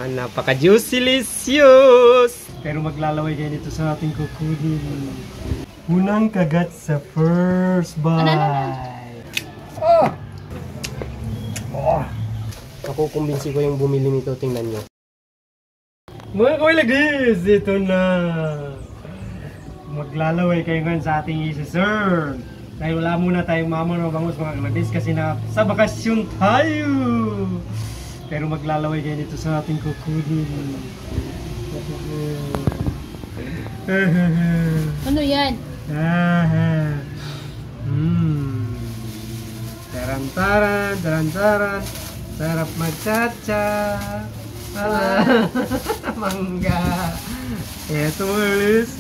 Napaka-juicy-licious! Pero maglalaway kayo nito sa ating kukunin. Unang kagat sa first bite. Nakukumbinsi ko yung bumili nito. Tingnan nyo. Mga kawilagis, ito na. Maglalaway kayo ngayon sa ating isa-serve. Dahil wala muna tayong mamon o bangus mga kawilagis kasi na sa bakasyon tayo. Pero maglalaway kayo nito sa ating kukunin. Ano yan? Taran-taran, taran-taran. Sarap magchacha. Mangga. Eto ulit.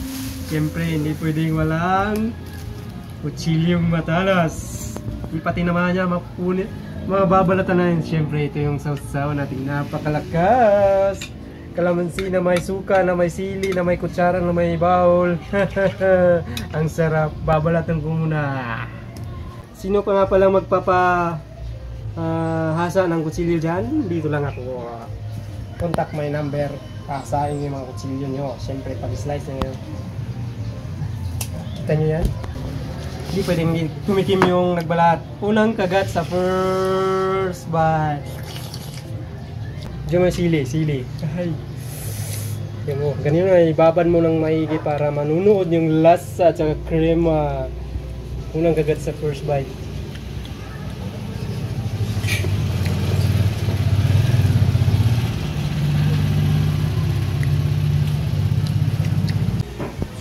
Siyempre, hindi pwedeng walang kutsilyong matalas. Di pati naman niya mapunit. Mababalatan na yun. Siyempre, ito yung sausaw nating napakalakas. Kalamansi na may suka, na may sili, na may kutsara, na may bowl. Ang sarap. Babalatan ko muna. Sino pa nga palang hasa ng kutsilyo dyan? Dito lang ako. Contact my number. Hasain yung mga kutsilyo nyo. Siyempre, pag-slice na yun. Kita nyo yan? Hindi pwedeng tumikim yung nagbalat. Unang kagat sa first bite. Diyan mo sili. Ay. Diyan mo. Ganyan na, ibaban mo ng maigi para manunood yung lasa at saka krema. Unang kagat sa first bite.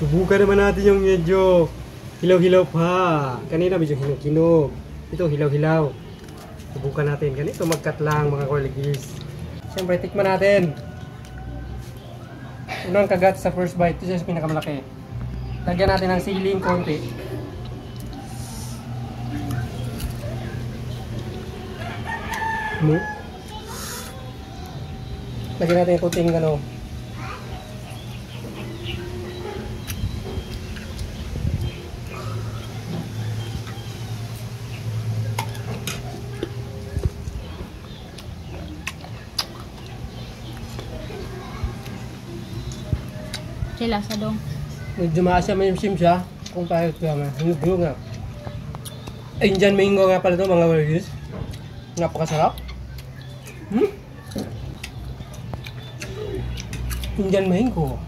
Subukan naman natin yung medyo hilaw-hilaw pa. Kanina medyo hinog-hinog. Ito hilaw-hilaw. Subukan natin. Ganito magkat lang mga kawilagis. Siyempre, tikman natin. Unang kagat sa first bite. Ito siya sa pinakamalaki. Lagyan natin ng siling konti. Lagyan natin yung konting ano. Lasa dong. Medyo maasya, may sim siya. Kung tayo ito nga. Hinog-hinog nga. Indian mango nga pala ito mga kawilagis. Napakasarap. Indian mango.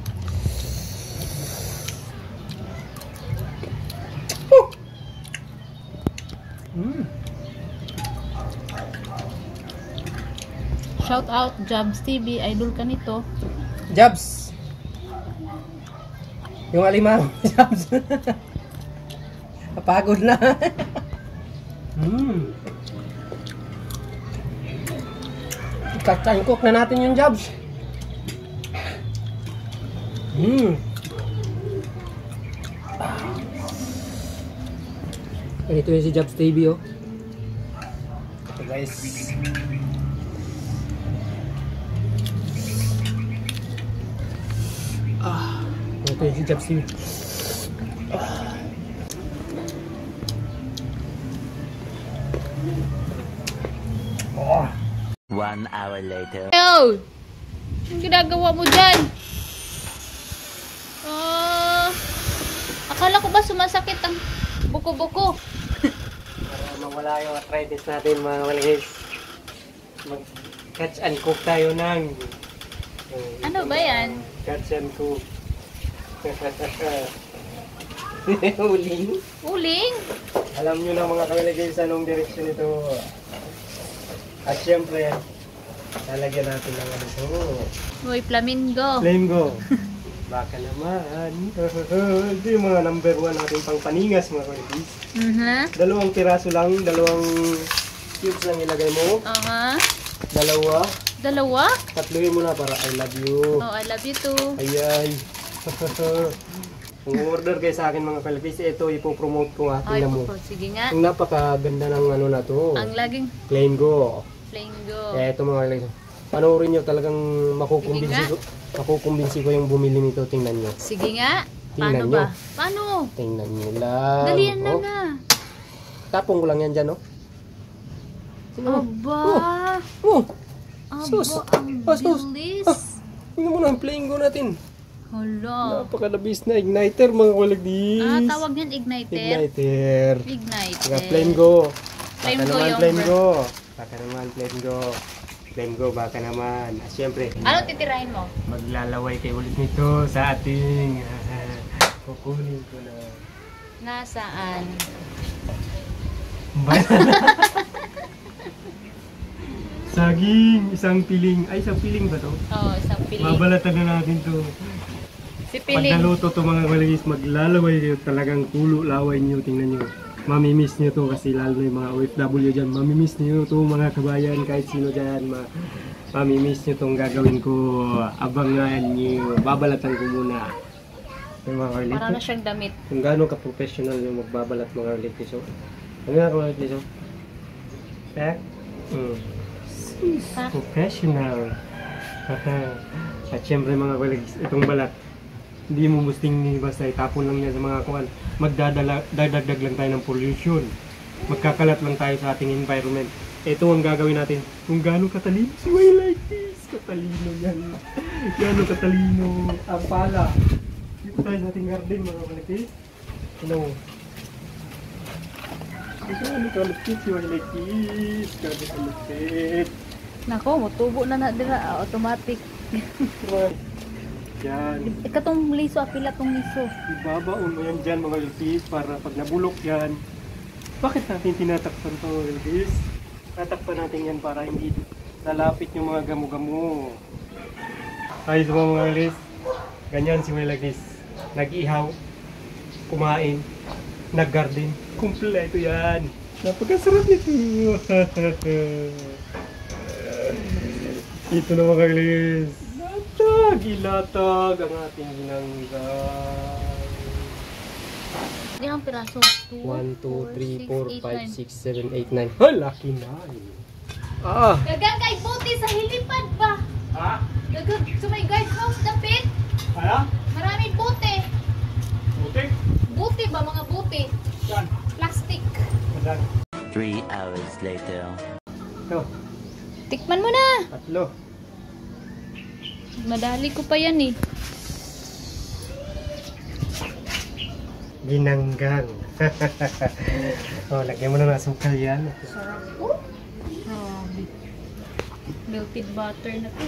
Shout out Jabs TV, idol ka nito. Jabs. Yung alimaw, Jabs. Napagod na. Cook na natin yung Jabs. Ito yung si Jabs TV, oh. Ito guys. Ito yung si Jabs TV. One hour later. Yo! Anong ginagawa mo dyan? Akala ko ba sumasakit ang buko-buko? Para mawala yung arthritis natin mga kawilagis. Mag-catch and cook tayo ng Ano ba yan? catch and cook. Uling. Uling? Alam nyo na mga kawilagis anong direksyon ito. At syempre, lalagyan natin ng ano ito. Uy, flamingo. Flamingo. Baka naman. Ito yung mga number 1 natin pang paningas mga kawilagis. Dalawang piraso lang, dalawang cubes lang ilagay mo. Dalawa. Dalawa? Tatluhin mo na para I love you. Oh, I love you too. Ayan. Kung order kayo sa akin mga kalapis, ito ipopromote ko nga. Tingnan mo. Sige nga. Ang napakaganda ng ano na to. Ang laging Flamingo. Flamingo. Ito mga kalapis. Panoorin nyo talagang makukumbinsi ko yung bumili nito. Tingnan nyo. Sige nga. Tingnan Paano nyo. ba? Paano? Tingnan nyo lang. Dalian na nga. Tapong ko lang yan dyan, no? Aba. Sus! ang Sus! bilis. Tingnan mo na ang flamingo natin. Hala. Napakadabis na igniter mga kalagdis. Tawag niyan igniter. Igniter. Igniter. Mga flamingo. Baka Flamingo naman yung flamingo. Baka naman flamingo. Flamingo baka naman. Siyempre. Ano titirahin mo? Maglalaway kayo ulit nito sa ating kukunin ko na. Nasaan? Saging, isang piling. Ay, isang piling ba to? Oh, isang piling. Babalatan na natin to. Si Pag piling. naluto to mga kalagis, maglalaway kayo talagang tulo, laway nyo. Tingnan nyo. Mamimiss nyo to kasi lalo na yung mga OFW dyan. Mamimiss nyo to mga kabayan, kahit sino dyan. Mamimiss nyo tong gagawin ko. Abangan nyo. Babalatan ko muna. Yung mga kalagis. Para na siyang damit. Kung gaano ka-professional yung magbabalat mga kalagis. So, ano nga kalagis? Pack? Ha? Professional. At syempre mga kalagis, itong balat. Hindi mo musting ni basta itapon lang niya sa mga kuwan. Magdadagdag lang tayo ng pollution. Magkakalat lang tayo sa ating environment. Ito ang gagawin natin. Kung gaano katalino si Way like this. Katalino yan. Gaano katalino. Ang pala. Dito tayo sa ating garden mga kalagis. Ano? Gaano kalagis si Way like this. Gaano kalagis. Nako, mutubo na dira automatic. Yan. Ikatong liso, apila tong liso. Ibabaon mo yan dyan mga lupis para pag nabulok yan. Bakit natin tinatakpan ito mga lupis? Tatakpan natin yan para hindi lalapit yung mga gamo-gamo. Ayos mo mga lupis. Ganyan si Wilagis. Nag-ihaw, kumain, nag-garden. Kumpleto yan. Napakasarap nito. Ito na mga lupis. Ilatag ang ating ginanggang. Ilang piraso? 1, 2, 3, 4, 5, 6, 7, 8, 9. Laki na. Gagang kay buti sa hilipad ba? Ha? Gagang sa may guardhouse dapit. Hala? Maraming buti. Butik? Buti ba mga buti? Yan. Plastic. Madan. 3 hours later. Ito. Tikman mo na. Tatlo. Madali ko pa yan eh. Ginanggang. Lagyan mo na ng asukal yan. Sarap po. Grabe. Melted butter na to.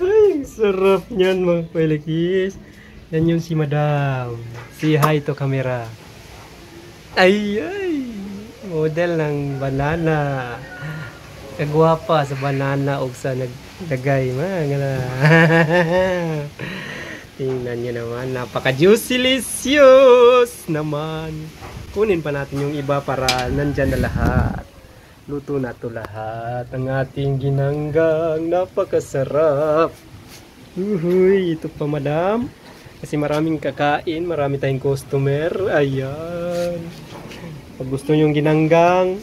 Ay, sarap niyan mga pelikis. Yan yung si Madam. Say hi to camera. Ay. Model ng banana. Kagwapa sa banana o sa naglagay. Tingnan nyo naman. Napaka-juicy-licious naman. Kunin pa natin yung iba para nandyan na lahat. Luto na to lahat. Ang ating ginanggang. Napakasarap. Uhuy, ito pa madam. Kasi maraming kakain. Marami tayong customer. Ayan. Pag gusto nyo yung ginanggang,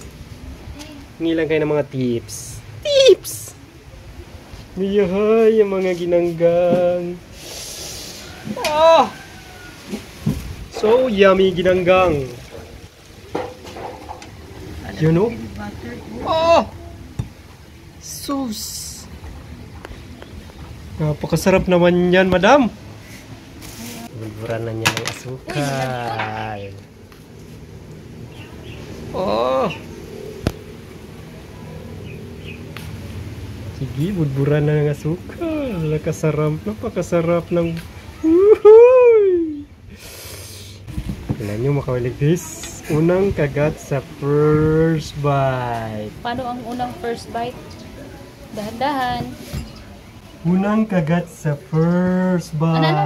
ngilang kayo ng mga tips. Tips! Miyahay, yung mga ginanggang. So yummy ginanggang. You know? Sus! Napakasarap naman yan, madam. Bulburan na niya ng asukal. Sige, budburan na ng asukal. Napakasarap ng... Woohoo! Kailan nyo makawalig this? Unang kagat sa first bite. Paano ang unang first bite? Dahan-dahan. Unang kagat sa first bite. Ano?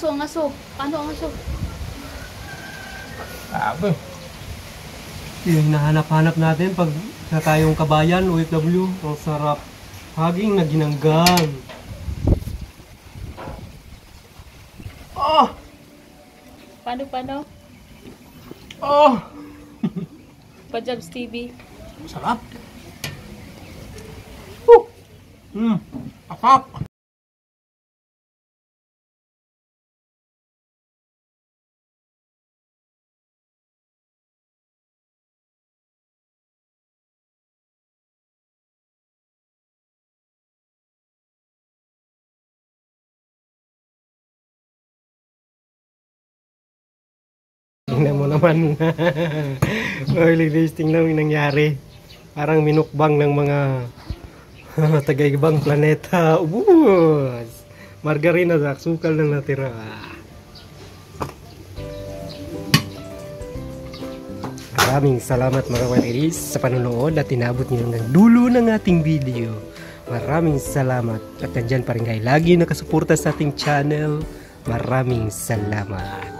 Ang aso. Paano ang aso? Aba. Yung hinahanap-hanap natin pag na tayong kabayan, OFW, ang sarap. Haging na ginanggang. Paano? Pajabs TV. Sarap. Akap. Tingnan mo naman. Early days, tingnan mo yung nangyari. Parang minukbang ng mga taga-ibang planeta. Ubus! Margarina, sukal lang natira. Maraming salamat mga kairis sa panonood at inabot niyo hanggang dulo ng ating video. Maraming salamat at nandyan pa rin kayo lagi nakasuporta sa ating channel. Maraming salamat.